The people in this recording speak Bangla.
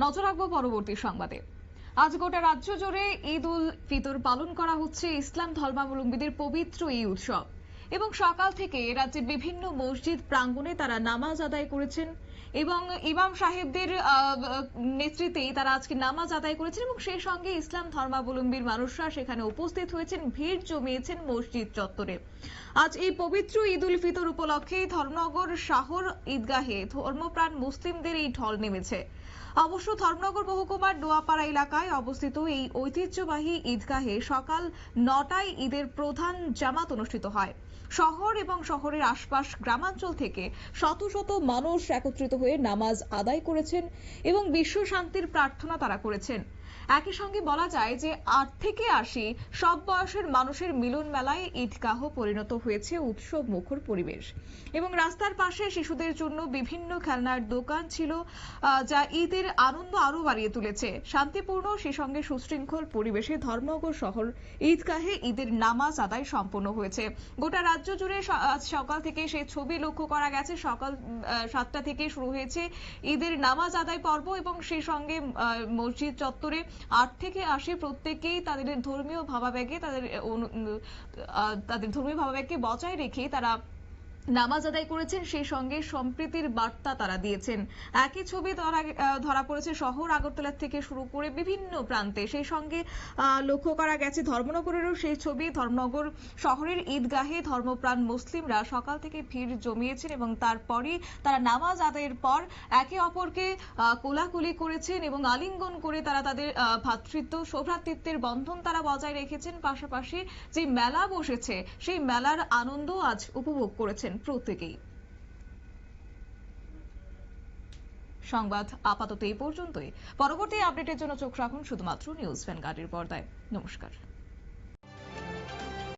নজর রাখবো পরবর্তী সংবাদে। আজ গোটা রাজ্য জুড়ে ঈদ উল ফিতর পালন করা হচ্ছে। ইসলাম ধর্মাবলম্বীদের পবিত্র এই উৎসব এবং সকাল থেকে রাজ্যের বিভিন্ন মসজিদ প্রাঙ্গণে তারা নামাজ আদায় করেছেন এবং ইমাম সাহেবদের নেতৃত্বেই তারা আজকে নামাজ আদায় করেছেন এবং সেই সঙ্গে ইসলাম ধর্মাবলম্বীর মানুষরা সেখানে উপস্থিত হয়েছেন, ভিড় জমিয়েছেন মসজিদ চত্বরে। আজ এই পবিত্র ঈদ উল ফিতর উপলক্ষে ধর্মনগর শাহর ঈদগাহে ধর্মপ্রাণ মুসলিমদের এই ঢল নেমেছে। অবশ্য ধর্মনগর মহকুমার নোয়াপাড়া এলাকায় অবস্থিত এই ঐতিহ্যবাহী ঈদগাহে সকাল 9টায় ঈদের প্রধান জামাত অনুষ্ঠিত হয়। শহর এবং শহরের আশপাশ গ্রামাঞ্চল থেকে শত শত মানুষ একত্রিত হয়ে নামাজ আদায় করেছেন এবং বিশ্ব শান্তির প্রার্থনা তারা করেছেন। একই সঙ্গে বলা যায় যে 8 থেকে 80 সব বয়সের মানুষের মিলন মেলায় ঈদগাহ পরিণত হয়েছে উৎসব মুখর পরিবেশ এবং রাস্তার পাশে শিশুদের জন্য বিভিন্ন খেলনার দোকান ছিল, যা ঈদের আনন্দ আরো বাড়িয়ে তুলেছে। শান্তিপূর্ণ সেই সঙ্গে সুশৃঙ্খল পরিবেশে ধর্মনগর শহর ঈদগাহে ঈদের নামাজ আদায় সম্পন্ন হয়েছে। গোটা রাজ্য জুড়ে সকাল থেকে সেই ছবি লক্ষ্য করা গেছে। সকাল 7টা থেকে শুরু হয়েছে ঈদের নামাজ আদায় পর্ব এবং সেই সঙ্গে মসজিদ চত্বরে 8 থেকে 80 প্রত্যেকেই তাদের ধর্মীয় ভাবাবেগকে বজায় রেখে তারা নামাজ আদায় করেছেন। সেই সঙ্গে সম্প্রীতির বার্তা তারা দিয়েছেন। একই ছবি ধরা পড়েছে শহর আগরতলা থেকে শুরু করে বিভিন্ন প্রান্তে। সেই সঙ্গে লক্ষ্য করা গেছে ধর্মনগরেরও সেই ছবি। ধর্মনগর শহরের ঈদগাহে ধর্মপ্রাণ মুসলিমরা সকাল থেকে ভিড় জমিয়েছেন এবং তারপরে তারা নামাজ আদায়ের পর একে অপরকে কোলাকুলি করেছেন এবং আলিঙ্গন করে তারা তাদের ভ্রাতৃত্ব সৌভ্রাতৃত্বের বন্ধন তারা বজায় রেখেছেন। পাশাপাশি যে মেলা বসেছে সেই মেলার আনন্দ আজ উপভোগ করেছেন প্রত্যেকেই। সংবাদ আপাতত এই পর্যন্তই। পরবর্তী আপডেটের জন্য চোখ রাখুন শুধুমাত্র নিউজ ভ্যানগার্ডের পর্দায়। নমস্কার।